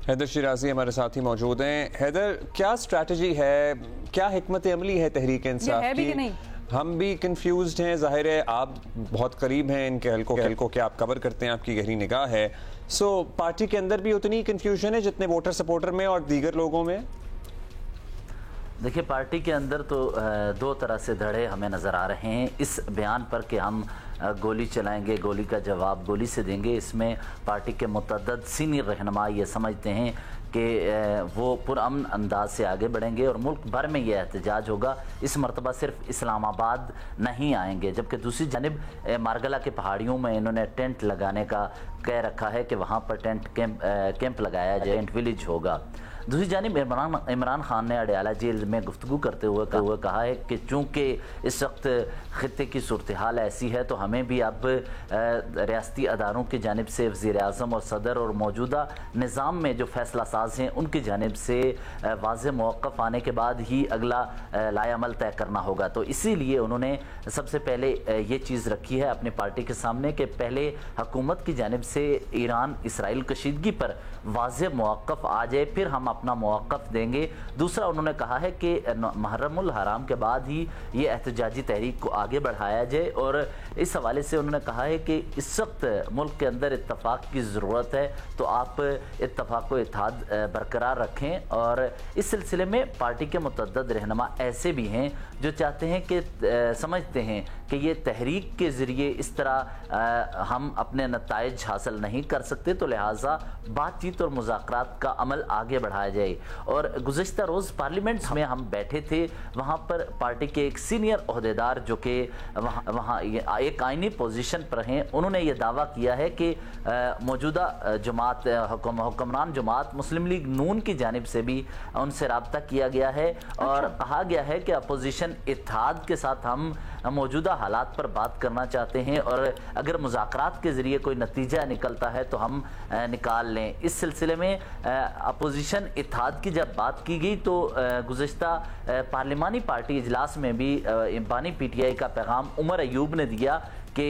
हैदर शिराजी हमारे साथ ही मौजूद हैं। हैदर, क्या स्ट्रैटेजी है, क्या हिकमत अमली है तहरीक इंसाफ की? नहीं? हम भी कंफ्यूज्ड हैं। जाहिर है आप बहुत करीब हैं इनके हलकों के, आप कवर करते हैं, आपकी गहरी निगाह है। सो पार्टी के अंदर भी उतनी कंफ्यूजन है जितने वोटर सपोर्टर में और दीगर लोगों में? देखिए, पार्टी के अंदर तो दो तरह से धड़े हमें नज़र आ रहे हैं इस बयान पर कि हम गोली चलाएंगे, गोली का जवाब गोली से देंगे। इसमें पार्टी के मुतअद्दिद सीनियर रहनुमा ये समझते हैं कि वो पुरअमन अंदाज से आगे बढ़ेंगे और मुल्क भर में यह एहतजाज होगा। इस मरतबा सिर्फ इस्लामाबाद नहीं आएंगे, जबकि दूसरी जानिब मारगला के पहाड़ियों में इन्होंने टेंट लगाने का कह रखा है कि वहाँ पर टेंट कैंप लगाया जाए, टेंट विलेज होगा। दूसरी जानिब इमरान खान ने अडयाला जेल में गुफ्तगू करते हुए कहा है कि चूँकि इस वक्त खित्ते की सूरत हाल ऐसी है तो हमें भी अब रियासती अदारों की जानिब से वज़ीर आज़म और सदर और मौजूदा निज़ाम में जो फैसला साज हैं उनकी जानिब से वाज़ेह मौक़िफ़ आने के बाद ही अगला लाएअमल तय करना होगा। तो इसीलिए उन्होंने सबसे पहले ये चीज़ रखी है अपनी पार्टी के सामने कि पहले हुकूमत की जानिब से ईरान इसराइल कशीदगी पर वाज़ेह मौक़िफ़ आ जाए, फिर हम अपना मौक़िफ़ देंगे। दूसरा, उन्होंने कहा है कि मुहर्रमुल हराम के बाद ही ये एहतजाजी तहरीक को आगे बढ़ाया जाए और इस हवाले से उन्होंने कहा है कि इस वक्त मुल्क के अंदर इत्तफाक की ज़रूरत है, तो आप इत्तफाक व इत्तेहाद बरकरार रखें। और इस सिलसिले में पार्टी के मुतअद्दिद रहनुमा ऐसे भी हैं जो चाहते हैं कि समझते हैं कि ये तहरीक के ज़रिए इस तरह हम अपने नताइज हासिल नहीं कर सकते, तो लिहाजा बातचीत और मुज़ाकरात का अमल आगे बढ़ाया जाए। और गुज़िश्ता रोज़ पार्लियामेंट में हम बैठे थे, वहाँ पर पार्टी के एक सीनियर ओहदेदार जो कि वहाँ एक आइनी पोजीशन पर हैं, उन्होंने ये दावा किया है कि मौजूदा जमात हुक्मरान जमात मुस्लिम लीग नून की जानिब से भी उनसे रब्ता किया गया है और कहा गया है कि अपोजिशन इत्तेहाद के साथ हम मौजूदा हालात पर बात करना चाहते हैं और अगर मुज़ाकरात के ज़रिए कोई नतीजा निकलता है तो हम निकाल लें। इस सिलसिले में अपोजिशन इत्तेहाद की जब बात की गई तो गुज़िश्ता पार्लिमानी पार्टी इजलास में भी बानी पीटीआई का पैगाम उमर अयूब ने दिया कि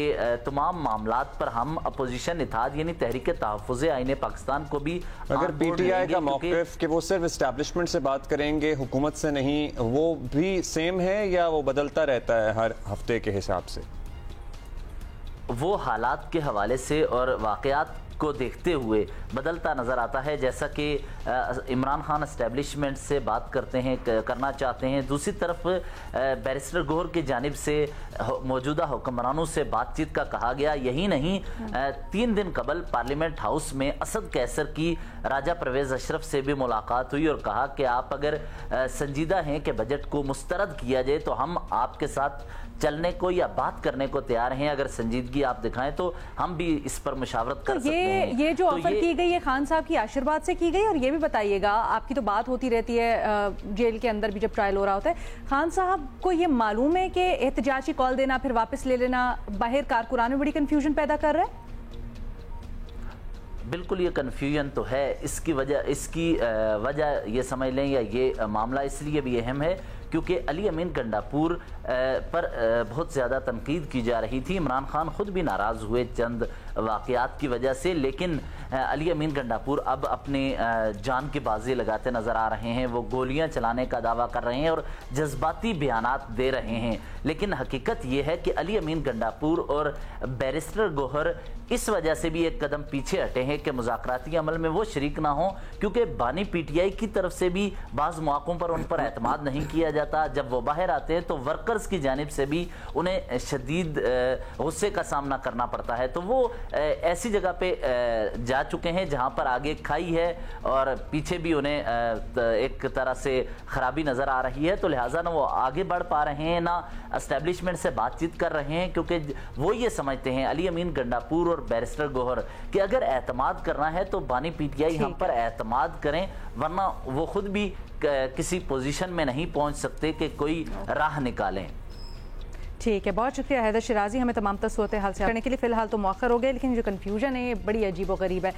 तमाम मामलात पर हम अपोजिशन इत्तेहाद यानी तहरीक तहफ़्फ़ुज़ आईन पाकिस्तान को भी अगर पीटीआई का मौक़िफ़ कि वो सिर्फ एस्टैब्लिशमेंट से बात करेंगे, हुकूमत से नहीं, वो भी सेम है या वो बदलता रहता है हर हफ्ते के हिसाब से? वो हालात के हवाले से और वाक़यात को देखते हुए बदलता नज़र आता है। जैसा कि इमरान खान एस्टैब्लिशमेंट से बात करना चाहते हैं, दूसरी तरफ बैरिस्टर गोहर की जानिब से मौजूदा हुक्मरानों से बातचीत का कहा गया। यही नहीं, 3 दिन कबल पार्लियामेंट हाउस में असद कैसर की राजा परवेज़ अशरफ से भी मुलाकात हुई और कहा कि आप अगर संजीदा हैं कि बजट को मुस्तरद किया जाए तो हम आपके साथ चलने को या बात करने को तैयार हैं, अगर संजीदगी आप दिखाएं तो हम भी इस पर मुशावरत कर सकते हैं। ये जो ऑफर की गई है खान साहब की आशीर्वाद से की गई। और ये भी बताइएगा, आपकी तो बात होती रहती है जेल के अंदर भी जब ट्रायल हो रहा होता है, खान साहब को ये मालूम है कि एहतजाजी कॉल देना फिर वापस ले लेना बाहर कारकुनान में बड़ी कंफ्यूजन पैदा कर रहा है? बिल्कुल, ये कन्फ्यूजन तो है। इसकी वजह ये समझ लें या ये मामला इसलिए भी अहम है क्योंकि अली अमीन गंडापुर पर बहुत ज़्यादा तनकीद की जा रही थी। इमरान खान ख़ुद भी नाराज़ हुए चंद वाक़यात की वजह से, लेकिन अली अमीन गंडापुर अब अपने जान की बाजी लगाते नज़र आ रहे हैं। वो गोलियां चलाने का दावा कर रहे हैं और जज्बाती बयानात दे रहे हैं। लेकिन हकीकत ये है कि अली अमीन गंडापुर और बैरिस्टर गोहर इस वजह से भी एक कदम पीछे हटे हैं कि मुज़ाकराती अमल में वो शरीक ना हों, क्योंकि बानी पीटीआई की तरफ से भी बाज़ मौक़ों पर उन पर एतमाद नहीं किया जाता। जब वो बाहर आते हैं तो वर्कर्स की जानिब से भी उन्हें शदीद गुस्से का सामना करना पड़ता है। तो वो ऐसी जगह पे जा चुके हैं जहां पर आगे खाई है और पीछे भी उन्हें एक तरह से खराबी नज़र आ रही है। तो लिहाजा ना वो आगे बढ़ पा रहे हैं ना एस्टैब्लिशमेंट से बातचीत कर रहे हैं, क्योंकि वो ये समझते हैं अली अमीन गंडापुर और बैरिस्टर गोहर कि अगर एतमाद करना है तो बानी पीटीआई हम पर एतमाद करें, वरना वो खुद भी किसी पोजीशन में नहीं पहुंच सकते कि कोई राह निकालें। ठीक है, बहुत शुक्रिया हैदर शिराजी, हमें तमाम सूरत हाल से करने के लिए। फिलहाल तो मौखर हो गए, लेकिन जो कन्फ्यूजन है ये बड़ी अजीब व गरीब है।